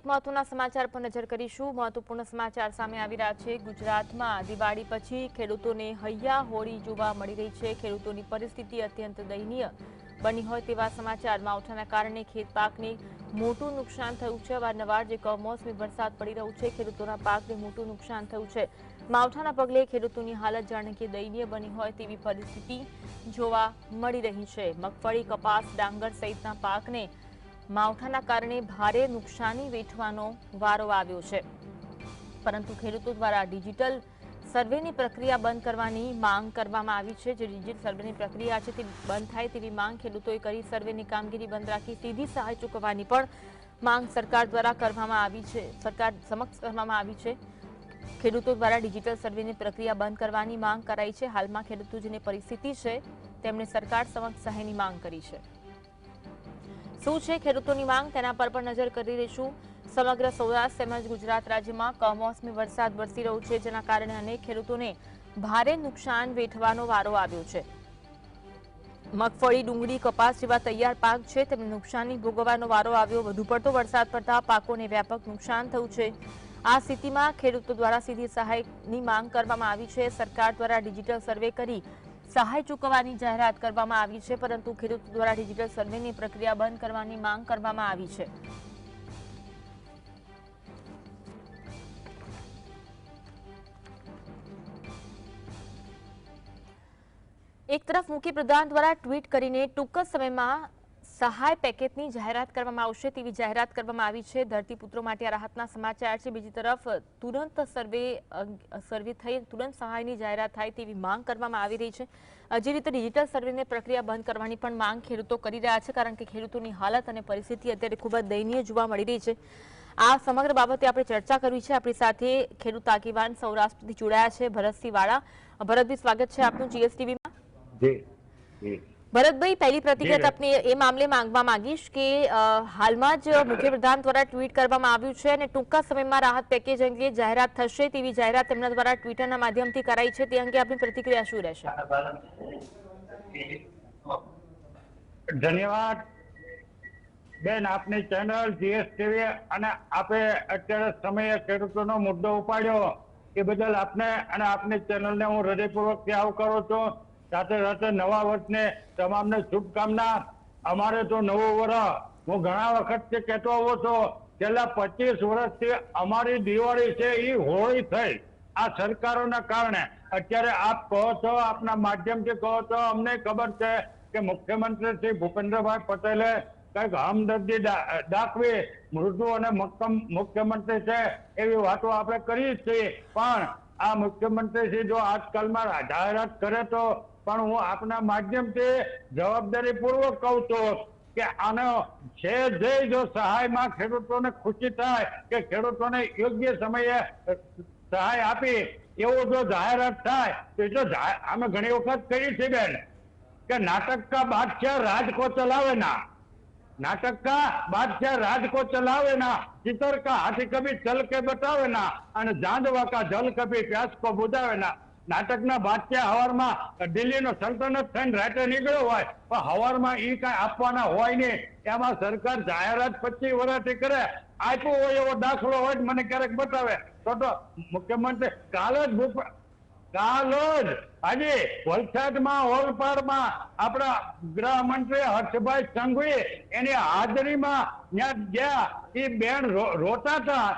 એક મહત્વના સમાચાર પર નજર કરીશું। મહત્વપૂર્ણ સમાચાર સામે આવી રહ્યા છે। ગુજરાતમાં દિવાળી પછી ખેડૂતોને હૈયા હોળી જોવા મળી રહી છે। ખેડૂતોની પરિસ્થિતિ અત્યંત દયનીય બની હોય તેવા સમાચાર। માવઠાના કારણે ખેત પાકને મોટું નુકસાન થયું છે। અવારનવાર જે કમોસમી વરસાદ પડી રહ્યો છે ખેડૂતોના પાકને મોટું નુકસાન થયું છે। માવઠાના પગલે ખેડૂતોની હાલત જાણે કે દયનીય બની હોય તેવી પરિસ્થિતિ જોવા મળી રહી છે। મગફળી, કપાસ, ડાંગર સહિતના પાકને માવઠાના કારણે ભારે નુકસાની વેઠવાનો વારો આવ્યો છે, પરંતુ ખેડૂતો દ્વારા ડિજિટલ સર્વેની પ્રક્રિયા બંધ કરવાની માંગ કરવામાં આવી છે। જે ડિજિટલ સર્વેની પ્રક્રિયા છે તે બંધ થાય તેવી માંગ ખેડૂતોએ કરી। સર્વેની કામગીરી બંધ રાખી સીધી સહાય ચૂકવવાની પણ માંગ સરકાર દ્વારા કરવામાં આવી છે। સરકાર સમક્ષ કરવામાં આવી છે। ખેડૂતો દ્વારા ડિજિટલ સર્વેની પ્રક્રિયા બંધ કરવાની માંગ કરાઈ છે। હાલમાં ખેડૂતો જેની પરિસ્થિતિ છે તેમણે સરકાર સમક્ષ સહાયની માંગ કરી છે। શું છે ખેડૂતોની માંગ તેના પર પણ નજર કરી રહીશું। સમગ્ર સૌરાષ્ટ્ર તેમજ ગુજરાત રાજ્યમાં કમોસમી વરસાદ વરસી રહ્યો છે, જેના કારણે અનેક ખેડૂતોને ભારે નુકસાન વેઠવાનો વારો આવ્યો છે। મગફળી, ડુંગળી, કપાસ જેવા તૈયાર પાક છે તેમને નુકસાની ભોગવવાનો વારો આવ્યો। વધુ પડતો વરસાદ પડતા પાકોને વ્યાપક નુકસાન થયું છે। આ સ્થિતિમાં ખેડૂતો દ્વારા સીધી સહાયની માંગ કરવામાં આવી છે। સરકાર દ્વારા ડિજિટલ સર્વે કરી સહાય ચૂકવવાની જાહેરાત કરવામાં આવી છે, પરંતુ ખેડૂતો દ્વારા ડિજિટલ સર્વેની પ્રક્રિયા બંધ કરવાની માંગ કરવામાં આવી છે। એક તરફ મુખ્યપ્રધાન દ્વારા ટ્વીટ કરીને ટૂંક જ સમયમાં સહાય પેકેજની જાહેરાત કરવામાં આવશે તેવી જાહેરાત કરવામાં આવી છે। ધરતીપુત્રો માટે રાહતના સમાચાર છે। બીજી તરફ તુરંત સર્વે થઈ તુરંત સહાયની જાહેરાત થાય તેવી માંગ કરવામાં આવી રહી છે। જે રીતે ડિજિટલ સર્વેની પ્રક્રિયા બંધ કરવાની પણ માંગ ખેડૂતો કરી રહ્યા છે, કારણ કે ખેડૂતોની હાલત અને પરિસ્થિતિ અત્યારે ખૂબ જ દયનીય જોવા મળી રહી છે। આ સમગ્ર બાબતે આપણે ચર્ચા કરવી છે। આપણી સાથે ખેડૂત આગેવાન સૌરાષ્ટ્રથી જોડાયા છે ભરતસિંહ વાળા। ભરતભાઈ, સ્વાગત છે આપનું જીએસટીવીમાં। ભરતભાઈ, પહેલી પ્રતિક્રિયા આપને એ મામલે માંગવા માંગીશ કે હાલમાં જ મુખ્યપ્રધાન દ્વારા ટ્વીટ કરવામાં આવ્યું છે અને ટૂંકા સમયમાં રાહત પેકેજ અંગે જાહેરાત થશે તેવી જાહેરાત તેમના દ્વારા ટ્વિટરના માધ્યમથી કરાઈ છે। તે અંગે આપની પ્રતિક્રિયા શું રહેશે? ધન્યવાદ બેન, આપની ચેનલ જીએસટીવી અને આપે અત્યારે સમયે ખેડૂતોનો મુદ્દો ઉપાડ્યો એ બદલ આપને અને આપની ચેનલને હું હૃદયપૂર્વકથી આવકારું છું। સાથે સાથે નવા વર્ષને તમામને શુભકામના। અમારે તો નવું વર્ષ હું ઘણા વખતથી કહેતો આવું છું, છેલ્લા 25 વર્ષથી અમારી દિવાળી છે એ હોળી થઈ આ સરકારોના કારણે। અત્યારે આપ કહો છો, આપના માધ્યમથી કહો છો, અમને ખબર છે કે મુખ્યમંત્રી શ્રી ભૂપેન્દ્રભાઈ પટેલે કંઈક હમદર્દી દાખવી મૃદુ અને મક્કમ મુખ્યમંત્રી છે એવી વાતો આપણે કરી છીએ, પણ આ મુખ્યમંત્રી શ્રી જો આજકાલમાં જાહેરાત કરે તો પણ હું આપના માધ્યમથી જવાબદારીપૂર્વક કહું છું કે આનો છે જે જો સહાયમાં ખેડૂતોને ખુશી થાય કે ખેડૂતોને યોગ્ય સમયે સહાય આપી એવું જો જાહેરાત થાય તો જો અમે ઘણી વખત કહી છે બેન કે નાટક કા બાદશાહ રાજ કો ચલાવે ના, नाटक का बादशाह राज को चलावे ना, चितर का हाथी कभी चल के बतावे ना, અને જાંડવા કા જલ કભી પ્યાસ કો બુઝાવે ના। નાટકના બાદશાહ હવારમાં દિલ્હીનો સલ્તનત થઈને રાતે નીકળ્યો હોય પણ હવારમાં એ કાંઈ આપવાના હોય નહીં। એમાં સરકાર જાહેરાત 25 વર્ષથી કરે, આપ્યો હોય એવો દાખલો હોય મને ક્યારેક બતાવે તો મુખ્યમંત્રી કાલ જ આજે વલસાડમાં ઓલપાડમાં આપણા ગૃહમંત્રી હર્ષભાઈ સંઘવી એની હાજરીમાં ત્યાં ગયા, એ બેન રોતા હતા।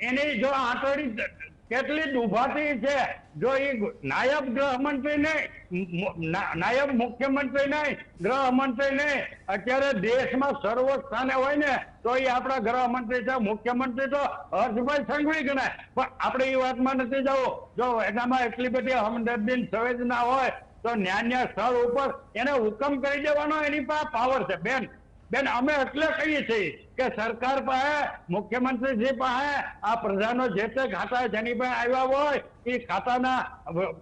એની જો આંતરડી કેટલી દુભાતી છે, જો એ નાયબ ગૃહમંત્રી નહીં, નાયબ મુખ્યમંત્રી નહીં, ગૃહમંત્રી નહીં, અત્યારે દેશમાં સર્વ સ્થાને હોય ને તો એ આપણા ગૃહમંત્રી છે। મુખ્યમંત્રી તો હર્ષભાઈ સંઘવી ગણાય, પણ આપણે એ વાતમાં નથી જવું। જો એનામાં એટલી બધી હમદર્દી સંવેદના હોય તો ન્યાય સ્થળ ઉપર એને હુકમ કરી દેવાનો એની પાસે પાવર છે। બેન અમે એટલે કહીએ છીએ કે સરકાર પાસે, મુખ્યમંત્રીશ્રી પાસે આ પ્રજાનો જે તે ખાતા જેની પાસે આવ્યા હોય એ ખાતાના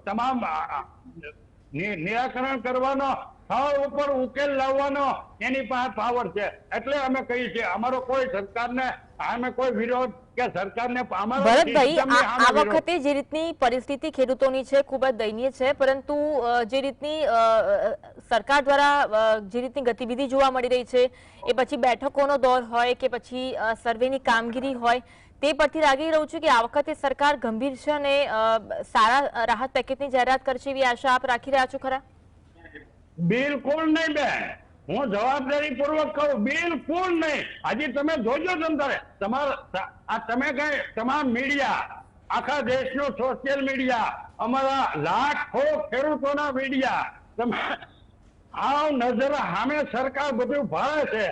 તમામ નિરાકરણ કરવાનો, સ્થળ ઉપર ઉકેલ લાવવાનો એની પાસે પાવર છે। એટલે અમે કહીએ છીએ અમારો કોઈ સરકારને આમે કોઈ વિરોધ કે સરકારને અમારો ભરતભાઈ, સિસ્ટમની સામે આ વિરોધ. વખતે જે રીતની પરિસ્થિતિ ખેડૂતોની છે ખૂબ જ દયનીય છે, પરંતુ જે રીતની સરકાર દ્વારા જે રીતની ગતિવિધિ જોવા મળી રહી છે, એ પછી બેઠકોનો દોર હોય કે પછી સર્વેની કામગીરી હોય, તે પરથી લાગી રહ્યું છે કે આ વખતે સરકાર ગંભીર છે અને સારા રાહત પેકેજની જાહેરાત કરશે એવી આશા આપ રાખી રહ્યા છો ખરા? બિલકુલ નહીં બેન, હું જવાબદારી પૂર્વક કહું, બિલકુલ નહીં. હજી તમે જોજો તમે કઈ તમામ મીડિયા, આખા દેશનું સોશિયલ મીડિયા, અમારા લાખો ખેડૂતોના મીડિયા, તમે આવ નજર સામે સરકાર બધું ભાળે છે.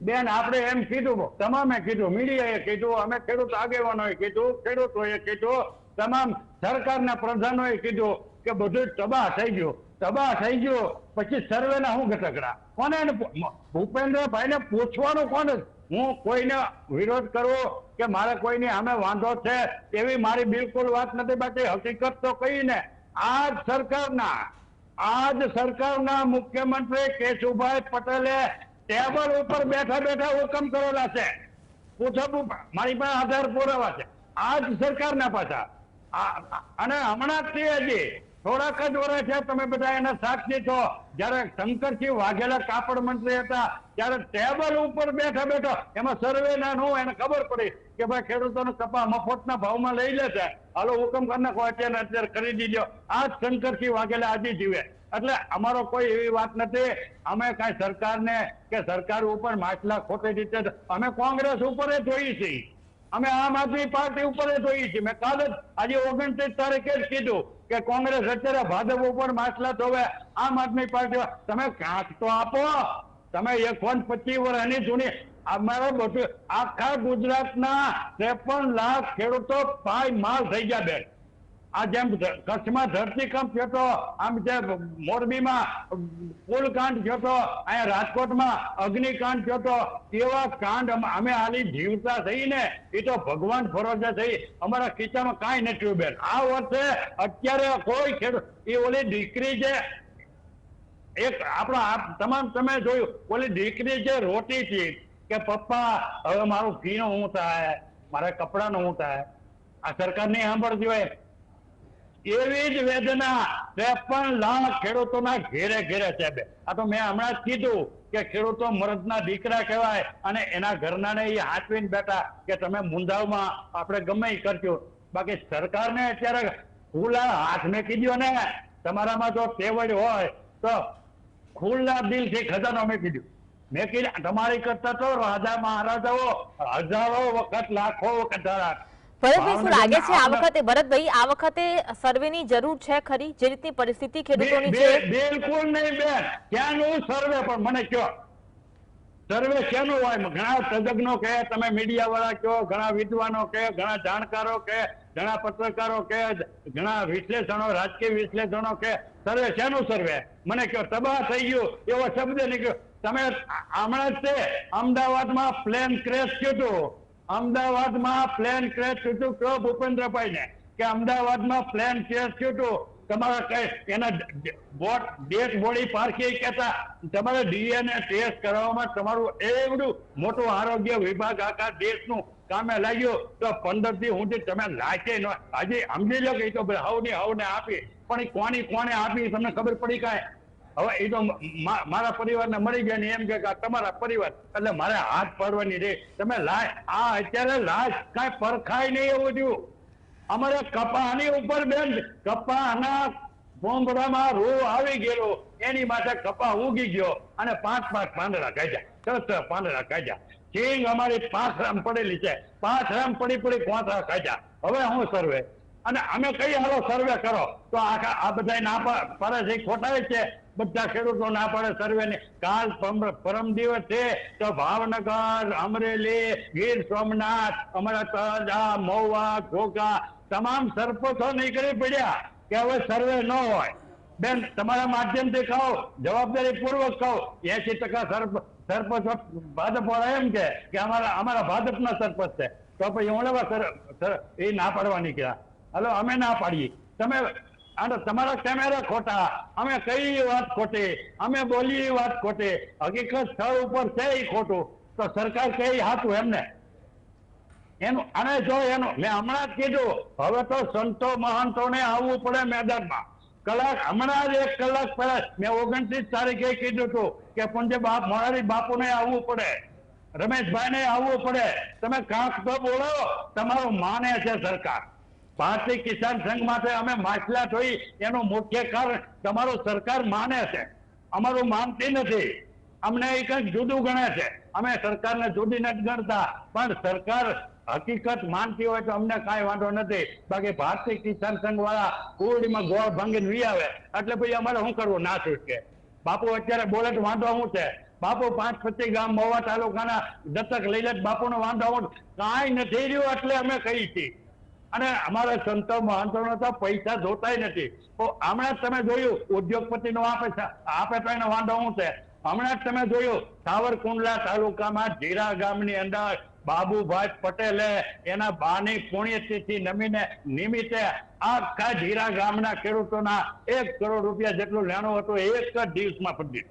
બેન, આપણે એમ કીધું, તમામે કીધું, મીડિયાએ કીધું, અમે ખેડૂત આગેવાનોએ કીધું, ખેડૂતોએ કીધું, તમામ સરકારના પ્રધાનોએ કીધું કે બધું તબાહ થઈ ગયું. પછી સર્વેના હું ગટકડા કોને? ભૂપેન્દ્રભાઈ ને પૂછવાનું કોને? હું કોઈને વિરોધ કરવો કે મારે કોઈની સામે વાંધો છે એવી મારી બિલકુલ વાત નથી. બાકી હકીકત તો કહીને આજ સરકારના મુખ્યમંત્રી કેશુભાઈ પટેલે ટેબલ ઉપર બેઠા બેઠા હુકમ કરેલા છે. પૂછો, મારી પાસે આધાર પુરાવા છે આજ સરકારના પાછા. અને હમણાં જ હજી થોડાક જ વર્ષ છે, તમે બધા એના સાક્ષી છો. જયારે શંકરસિંહ વાઘેલા કાપડ મંત્રી હતા ત્યારે ટેબલ ઉપર બેઠા બેઠા એમાં સર્વે ના નું એને ખબર પડી કે ભાઈ ખેડૂતોનો કપા મફતના ભાવમાં લઈ લે છે, હાલો હુકમ કરી નાખો, અત્યારે કરી દીધો. આ જ શંકરસિંહ વાઘેલા આજે જીવે. એટલે અમારો કોઈ એવી વાત નથી. અમે કઈ સરકારને કે સરકાર ઉપર માછલા ખોટી રીતે, અમે કોંગ્રેસ ઉપર જોઈએ છીએ, અમે આમ આદમી પાર્ટી ઉપર જોઈએ છીએ. મેં કાલે જ આજે 29 તારીખે જ કીધું કે કોંગ્રેસ અત્યારે ભાજપ ઉપર માછલા ધોવે, આમ આદમી પાર્ટી. તમે કાંક તો આપો. તમે 125 વર્ષની જૂની, અમારા બધું આખા ગુજરાતના 53 લાખ ખેડૂતો પાય માલ થઈ ગયા બેન. આ જેમ કચ્છમાં ધરતીકંપ થયો હતો, આમ જે મોરબીમાં પુલ કાંડ થયો હતો, અહીંયા રાજકોટમાં અગ્નિકાંડ થયો હતો, એવા કાંડ અમે હાલી જીવતા થઈને એ તો ભગવાન ભરોસે થઈ. અમારા ખીચામાં કાંઈ નથી બેન. આ વર્ષે અત્યારે કોઈ ખેડૂત, એ ઓલી દીકરી છે એક આપણા તમામ તમે જોયું, ઓલી દીકરી જે રોટી થી કે પપ્પા હવે મારું ફીનું શું થાય, મારા કપડાનું શું થાય, આ સરકાર નહીં સાંભળતી હોય. એવી જ વેદના 53 લાખ ખેડૂતોના ઘેરે ઘેરે છે. આ તો મેં હમણાં જ કીધું કે ખેડૂતો મરદના દીકરા કહેવાય અને એના ઘરનાને એ હાથવીને બેઠા કે તમે મુંદાવમાં આપણે ગમે એ કરજો. બાકી સરકારને અત્યારે ખુલ્લા હાથ મેકી દો ને. તમારામાં જો તેવડ હોય તો ખુલ્લા દિલથી ખજાનો મેકી દો. મેકી તમારી કરતા તો રાજા મહારાજાઓ હજારો વખત લાખો વખત ધરાત. ભરતભાઈ, શું લાગે છે આ વખતે, ભરતભાઈ, આ વખતે સર્વેની જરૂર છે ખરી? જે રીતની પરિસ્થિતિ ખેડૂતોની છે? બિલકુલ નહીં બેન. ક્યાંનું સર્વે? પણ મને કહો, સર્વે શેનું હોય? ઘણા તજજ્ઞો કહે, તમે મીડિયા વાળા કહો, ઘણા વિદ્વાનો કહે, ઘણા જાણકારો કહે, ઘણા પત્રકારો કહે, ઘણા વિશ્લેષણો, રાજકીય વિશ્લેષણો કહે. સર્વે શેનું સર્વે? મને કહો. તબાહ થઈ ગયું એવો શબ્દ નીકળ્યો. તમે હમણાં જ તે અમદાવાદમાં પ્લેન ક્રેશ થયું હતું. અમદાવાદમાં પ્લેન ક્રેશ થયું હતું. કહો ભૂપેન્દ્રભાઈ ને કે અમદાવાદમાં પ્લેન ક્રેશ થયું હતું. તમારા કઈ એના ડેડ બોડી પારખી કહેતા તમારે ડીએનએ ટેસ્ટ કરવામાં તમારું એવડું મોટું આરોગ્ય વિભાગ આખા દેશનું કામે લાગ્યું તો 15 દી સુધી તમે લાગે ન. હજી સમજી લો કે એ તો હવને આપી, પણ એ કોને આપી તમને ખબર પડી કાંઈ? હવે એ તો મારા પરિવારને મળી ગયા ને એમ કે તમારા પરિવાર, એટલે મારે હાથ પડવાની રે. તમે આ અત્યારે લાશ કાંઈ પરખાય નહીં એવું થયું. અમારે કપાની ઉપર બેન, કપાના ભોંભરામાં રૂ આવી ગયેલો, એની માટે કપા ઉગી ગયો અને 5 પાંદડા કાઢ્યા. સરસ પાંદડા કાઢ્યા. સિંગ અમારી 5 રામ પડેલી છે, 5 રામ પડી કોથળા કાઢ્યા. હવે હું સર્વે? અને અમે કઈ હાલો સર્વે કરો તો આખા આ બધા ના પડે છે, ખોટા છે. બધા ખેડૂતો ના પડે સર્વે ને. કાલ પરમ દિવસ છે તો ભાવનગર, અમરેલી, ગીર સોમનાથ, અમારા તળાજા, મહુવા, ઘોઘા તમામ સરપંચો નીકળી પડ્યા કે હવે સર્વે ન હોય. બેન, તમારા માધ્યમથી કહો, જવાબદારી પૂર્વક કહો, 80% સરપંચો ભાજપ વાળા એમ કે અમારા ભાજપના સરપંચ છે, તો પછી હું એ ના પાડવા નીકળ્યા. હલો, અમે ના પાડીએ. તમે તમારા કેમેરા ખોટા, અમે કઈ વાત ખોટી, અમે બોલી વાત ખોટી, હકીકત સ્થળ ઉપર છે એ ખોટું. તો સરકાર કે હાથું એમને એનું. અને જો એનું મેં હમણાં જ કીધું, હવે તો સંતો મહંતોને આવવું પડે મેદાનમાં. હમણાં જ 1 કલાક પહેલા મેં 29 તારીખે કીધું હતું કે પૂજ્ય મોરારી બાપુને આવવું પડે, રમેશભાઈને આવવું પડે. તમે કાંક તો બોલો. તમારું માને છે સરકાર. ભારતીય કિસાન સંઘ માટે અમે માછલા થઈ એનું મુખ્ય કારણ તમારું સરકાર માને છે, અમારું માનતી નથી. અમને એ કંઈક જુદું ગણે છે. અમે સરકારને જુદી નથી ગણતા, પણ સરકાર હકીકત માનતી હોય તો અમને કાંઈ વાંધો નથી. બાકી ભારતીય કિસાન સંઘ વાળા કુરડીમાં ગોળ ભાંગીને વી આવે એટલે ભાઈ અમારે શું કરવું? ના છૂટકે. બાપુ અત્યારે બોલે તો વાંધો શું છે? બાપુ 5-25 ગામ મહુવા તાલુકાના દત્તક લઈ લે, બાપુનો વાંધો હું કાંઈ નથી રહ્યું એટલે અમે કહી છીએ. અને અમારા સંતો મહંતોનો તો પૈસા જોતાય નથી. તો હમણાં જ તમે જોયું ઉદ્યોગપતિનો આપે તો એનો વાંધો શું છે? હમણાં જ તમે જોયું સાવરકુંડલા તાલુકામાં જીરા ગામની અંદર બાબુભાઈ પટેલે એના બાની પુણ્યતિથિ નિમિત્તે આખા જીરા ગામના ખેડૂતોના 1 કરોડ રૂપિયા જેટલું લેણું હતું એક જ દિવસમાં પડી.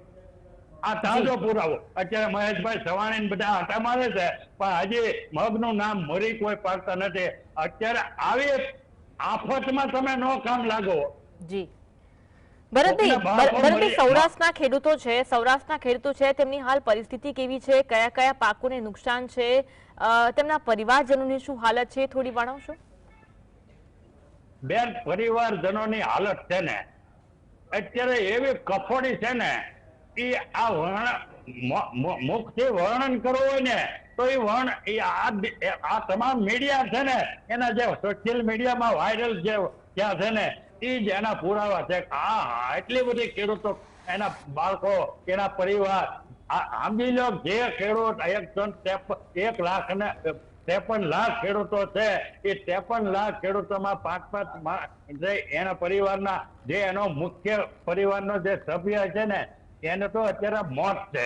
આ તાજો પુરાવો. અત્યારે મહેશભાઈ સવાણી બધા આટા મારે છે, પણ હજી મગનું નામ મરી કોઈ પાડતા નથી. અત્યારે આવી આફતમાં તમે નો કામ લાગો. જી ભરતભાઈ, સૌરાષ્ટ્રના ખેડૂતો છે, તેમની હાલ પરિસ્થિતિ કેવી છે? કયા કયા પાકોને નુકસાન છે? તેમના પરિવારજનોની શું હાલત છે? થોડી જણાવશો? બેન, પરિવારજનોની હાલત છે ને અત્યારે એવી કફોડી છે ને, એ આ મુખથી વર્ણન કરવું હોય ને તો એ આ તમામ મીડિયા છે ને, એના જે સોશિયલ મીડિયામાં વાયરલ જે ત્યાં છે ને, એ જ એના પુરાવા છે. હા, એટલી બધી ખેડૂતો, એના બાળકો, એના પરિવાર. સમજી લો, જે ખેડૂત 1,53,00,000 ખેડૂતો છે, એ 53,00,000 ખેડૂતોમાં 5-5 એના પરિવારના જે એનો મુખ્ય પરિવારનો જે સભ્ય છે ને, એને તો અત્યારે મોત છે.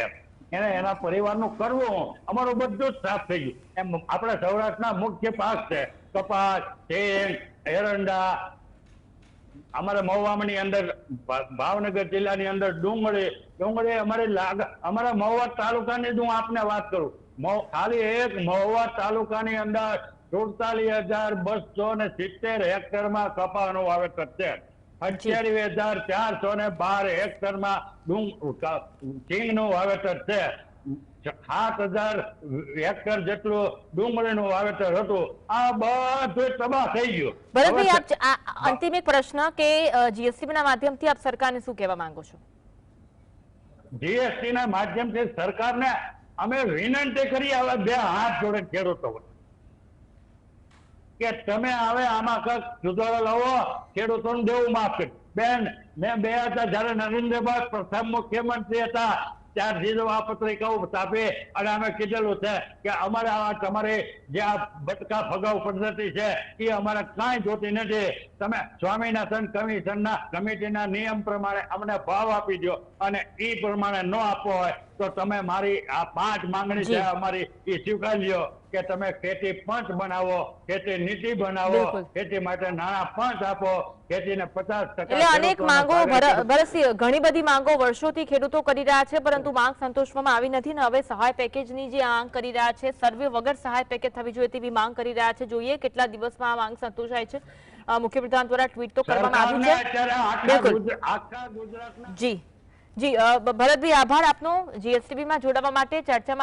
એને એના પરિવારનું કરવું, અમારું બધું જ સાફ થઈ ગયું. એમ આપણા સૌરાષ્ટ્રના મુખ્ય પાક છે કપાસ, તેલ, એરંડા. અમારા મહુવાની અંદર, ભાવનગર જિલ્લાની અંદર ડુંગળી અમારા મહુવા તાલુકાની જ હું આપને વાત કરું. ખાલી એક મહુવા તાલુકાની અંદર 47,270 હેક્ટરમાં કપાસનું વાવેતર છે. 28,412 હેક્ટરમાં સિંગનું વાવેતર છે. 7,000 હેક્ટર જેટલું ડુંગળીનું વાવેતર હતું. આ બધું તબાહ થઈ ગયું. ભરતભાઈ, અંતિમ એક પ્રશ્ન કે જીએસટી ના માધ્યમથી આપ સરકારને શું કહેવા માંગો છો? જીએસટી ના માધ્યમથી સરકારને અમે વિનંતી કરી, આવે 2 હાથ જોડે ખેડૂતો કે તમે હવે આમાં કંઈક સુધારો લાવો, ખેડૂતોને દેવું માફ કરી. બેન, મેં 2000 જયારે નરેન્દ્રભાઈ પ્રથમ મુખ્યમંત્રી હતા ત્યારથી આ પત્રિકાઓ છાપી અને અમે કીધેલું છે કે અમારે તમારી જે આ બટકા ફગાવ પદ્ધતિ છે એ અમારે કાંઈ જોતી નથી. તમે સ્વામિનાથન કમિટીના નિયમ પ્રમાણે અમને ભાવ આપી દો, અને એ પ્રમાણે ન આપવો હોય તો તમે મારી આ 5 માંગણી છે અમારી એ સ્વીકારી લ્યો કે તમે ખેતી પંચ બનાવો, ખેતી નીતિ બનાવો, ખેતી માટે નાણાં પંચ આપો, ખેતીને 50%. એટલે અનેક માંગો, ઘણી બધી માંગો વર્ષોથી ખેડૂતો કરી રહ્યા છે, પરંતુ માંગ સંતોષવામાં આવી નથી. ને હવે સહાય પેકેજની જે માંગ કરી રહ્યા છે, સર્વે વગર સહાય પેકેજ થવી જોઈએ તેવી માંગ કરી રહ્યા છે. જોઈએ કેટલા દિવસમાં આ માંગ સંતોષાય છે. મુખ્યપ્રધાન દ્વારા ટ્વીટ તો કરવામાં આવ્યું છે. જી ભરતભાઈ, આભાર આપનો જીએસટીબી માં જોડાવા માટે. ચર્ચામાં